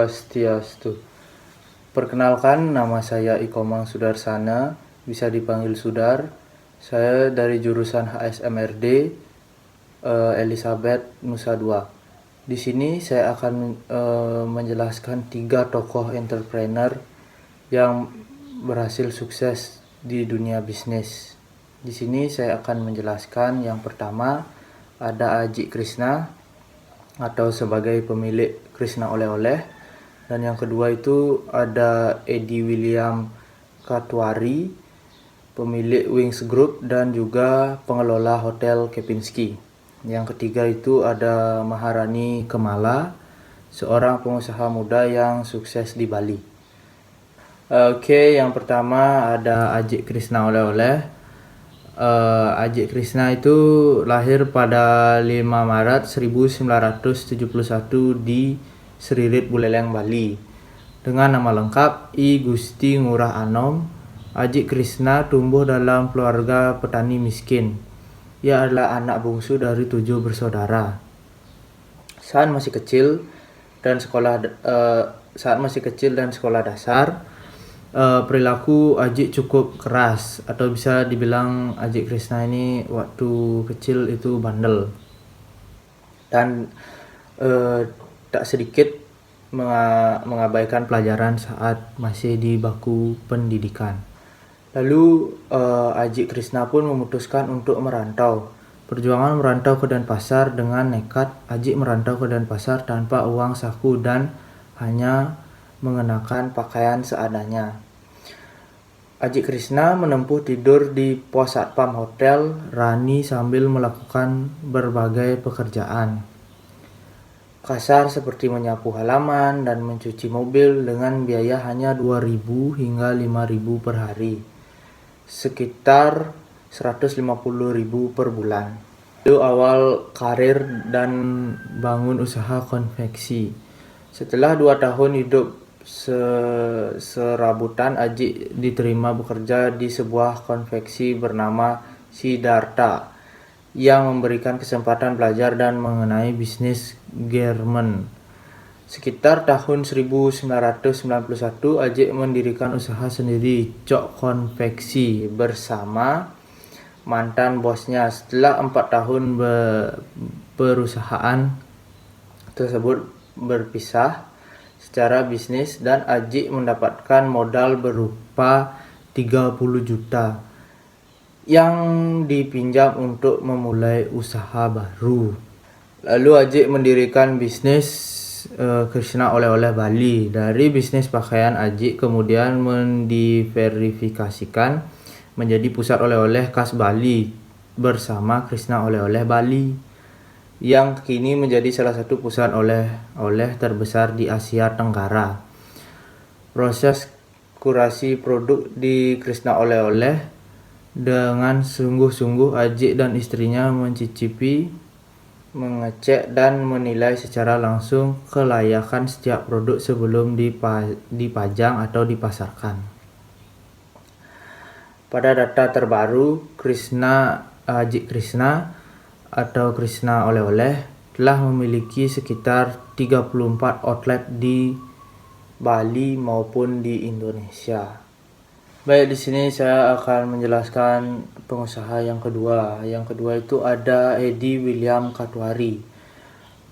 Swastiastu. Perkenalkan, nama saya Ikomang Sudarsana, bisa dipanggil Sudar. Saya dari jurusan HSMRD Elizabeth Nusa Dua. Di sini saya akan menjelaskan 3 tokoh entrepreneur yang berhasil sukses di dunia bisnis. Di sini saya akan menjelaskan yang pertama ada Aji Krishna atau sebagai pemilik Krishna Oleh-oleh, dan yang kedua itu ada Eddie William Katwari, pemilik Wings Group dan juga pengelola Hotel Kempinski. Yang ketiga itu ada Maharani Kemala, seorang pengusaha muda yang sukses di Bali. Oke, yang pertama ada Ajik Krishna Oleh-oleh. Ajik Krishna itu lahir pada 5 Maret 1971 di Seririt Buleleng, Bali. Dengan nama lengkap I Gusti Ngurah Anom, Ajik Krishna tumbuh dalam keluarga petani miskin. Ia adalah anak bungsu dari 7 bersaudara. Saat masih kecil dan sekolah dasar, perilaku Ajik cukup keras, atau bisa dibilang Ajik Krishna ini waktu kecil itu bandel dan tak sedikit mengabaikan pelajaran saat masih di baku pendidikan. Lalu Ajik Krishna pun memutuskan untuk merantau. Perjuangan merantau ke Denpasar. Dengan nekat Ajik merantau ke Denpasar tanpa uang saku dan hanya mengenakan pakaian seadanya. Ajik Krishna menempuh tidur di pos satpam hotel Rani sambil melakukan berbagai pekerjaan kasar seperti menyapu halaman dan mencuci mobil dengan biaya hanya 2.000 hingga 5.000 per hari, sekitar 150.000 per bulan. Itu awal karir dan bangun usaha konveksi. Setelah 2 tahun hidup serabutan, Ajik diterima bekerja di sebuah konveksi bernama Siddhartha yang memberikan kesempatan belajar dan mengenai bisnis garment. Sekitar tahun 1991, Ajik mendirikan usaha sendiri, Cok Konveksi, bersama mantan bosnya. Setelah 4 tahun perusahaan tersebut berpisah secara bisnis dan Ajik mendapatkan modal berupa 30 juta yang dipinjam untuk memulai usaha baru. Lalu Ajik mendirikan bisnis Krishna Oleh-oleh Bali. Dari bisnis pakaian, Ajik kemudian mendiverifikasikan menjadi pusat oleh-oleh khas Bali bersama Krishna Oleh-oleh Bali, yang kini menjadi salah satu pusat oleh-oleh terbesar di Asia Tenggara. Proses kurasi produk di Krishna Oleh-oleh dengan sungguh-sungguh, Ajik dan istrinya mencicipi, mengecek dan menilai secara langsung kelayakan setiap produk sebelum dipajang atau dipasarkan. Pada data terbaru, Ajik Krishna atau Krishna Oleh-oleh telah memiliki sekitar 34 outlet di Bali maupun di Indonesia. Baik, di sini saya akan menjelaskan pengusaha yang kedua. Yang kedua itu ada Eddie William Katwari.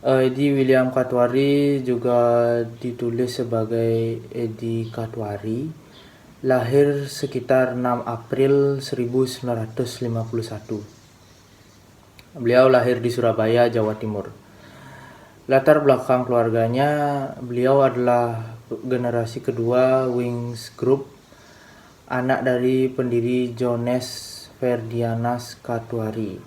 Eddie William Katwari juga ditulis sebagai Eddie Katwari. Lahir sekitar 6 April 1951. Beliau lahir di Surabaya, Jawa Timur. Latar belakang keluarganya, beliau adalah generasi kedua Wings Group, anak dari pendiri Jones Ferdianas Katwari.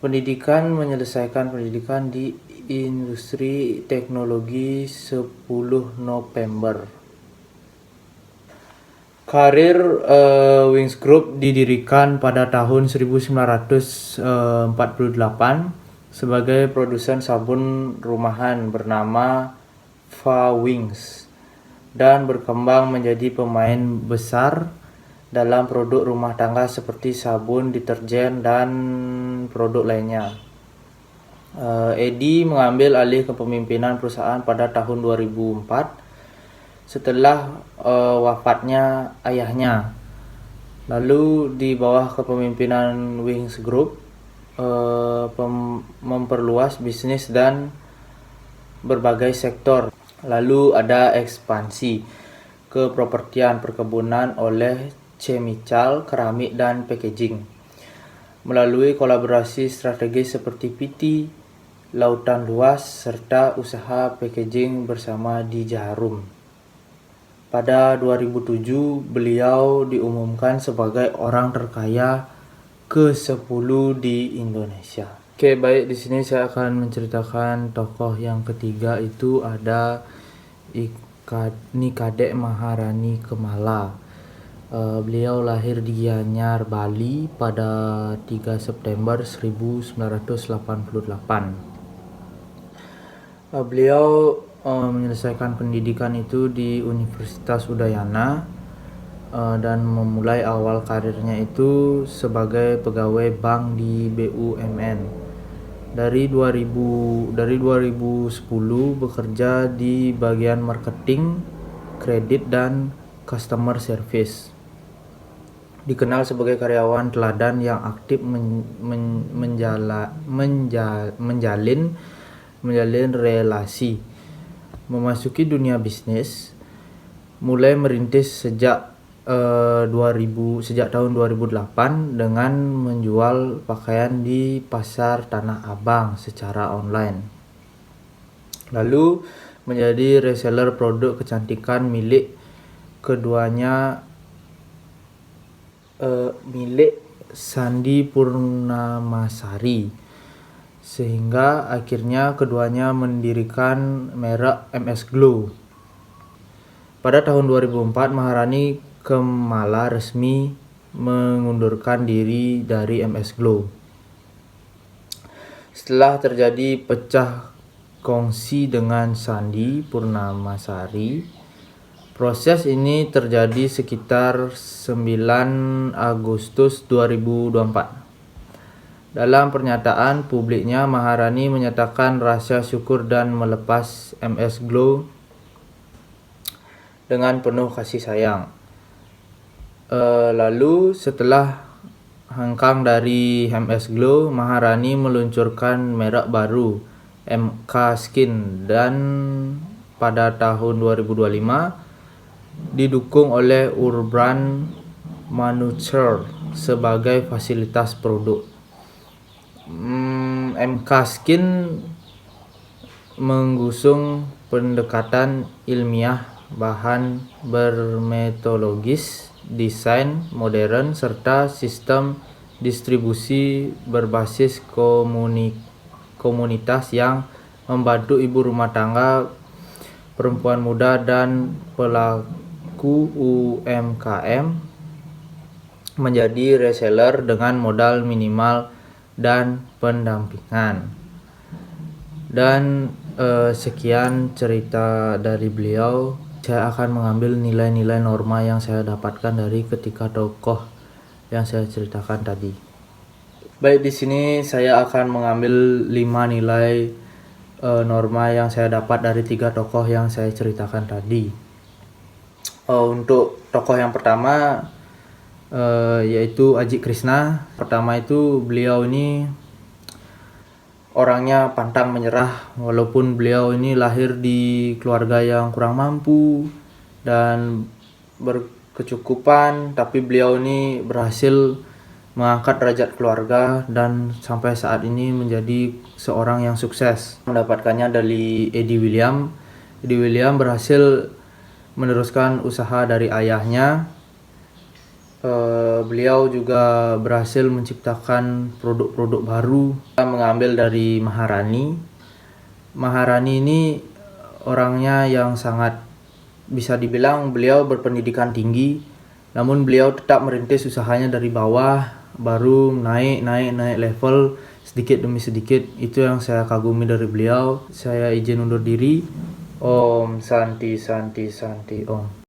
Menyelesaikan pendidikan di Industri Teknologi 10 November. Karir Wings Group didirikan pada tahun 1948 sebagai produsen sabun rumahan bernama Fa Wings dan berkembang menjadi pemain besar dalam produk rumah tangga seperti sabun, deterjen, dan produk lainnya. Edi mengambil alih kepemimpinan perusahaan pada tahun 2004 setelah wafatnya ayahnya. Lalu di bawah kepemimpinan Wings Group memperluas bisnis dan berbagai sektor. Lalu ada ekspansi ke propertian perkebunan oleh chemical, keramik, dan packaging. Melalui kolaborasi strategis seperti PT, Lautan Luas, serta usaha packaging bersama di Jarum. Pada 2007, beliau diumumkan sebagai orang terkaya ke-10 di Indonesia. Oke, baik, di sini saya akan menceritakan tokoh yang ketiga, itu ada Nikadek Maharani Kemala. Beliau lahir di Gianyar, Bali pada 3 September 1988. Beliau menyelesaikan pendidikan itu di Universitas Udayana dan memulai awal karirnya itu sebagai pegawai bank di BUMN. Dari 2010 bekerja di bagian marketing, kredit, dan customer service. Dikenal sebagai karyawan teladan yang aktif menjalin relasi. Memasuki dunia bisnis, mulai merintis sejak tahun 2008 dengan menjual pakaian di pasar Tanah Abang secara online. Lalu menjadi reseller produk kecantikan milik keduanya, milik Sandi Purnamasari, sehingga akhirnya keduanya mendirikan merek MS Glow. Pada tahun 2004, Maharani Kemala resmi mengundurkan diri dari MS Glow. Setelah terjadi pecah kongsi dengan Sandi Purnamasari, proses ini terjadi sekitar 9 Agustus 2024. Dalam pernyataan publiknya, Maharani menyatakan rasa syukur dan melepas MS Glow dengan penuh kasih sayang. Lalu setelah hengkang dari MS Glow, Maharani meluncurkan merek baru, MK Skin, dan pada tahun 2025 didukung oleh Urban Manufacture sebagai fasilitas produk. MK Skin menggusung pendekatan ilmiah, bahan bermetodologis, desain modern, serta sistem distribusi berbasis komunitas yang membantu ibu rumah tangga, perempuan muda, dan pelaku UMKM menjadi reseller dengan modal minimal dan pendampingan. Dan sekian cerita dari beliau. Saya akan mengambil nilai-nilai norma yang saya dapatkan dari ketiga tokoh yang saya ceritakan tadi. Baik, di sini saya akan mengambil 5 nilai norma yang saya dapat dari 3 tokoh yang saya ceritakan tadi. Untuk tokoh yang pertama yaitu Ajik Krishna. Pertama itu beliau ini orangnya pantang menyerah, walaupun beliau ini lahir di keluarga yang kurang mampu dan berkecukupan, tapi beliau ini berhasil mengangkat derajat keluarga dan sampai saat ini menjadi seorang yang sukses. Mendapatkannya dari Eddie William. Eddie William berhasil meneruskan usaha dari ayahnya. Beliau juga berhasil menciptakan produk-produk baru. Kita mengambil dari Maharani. Maharani ini orangnya yang sangat, bisa dibilang beliau berpendidikan tinggi, namun beliau tetap merintis usahanya dari bawah, baru naik level sedikit demi sedikit. Itu yang saya kagumi dari beliau. Saya izin undur diri. Om Santi Santi Santi Om.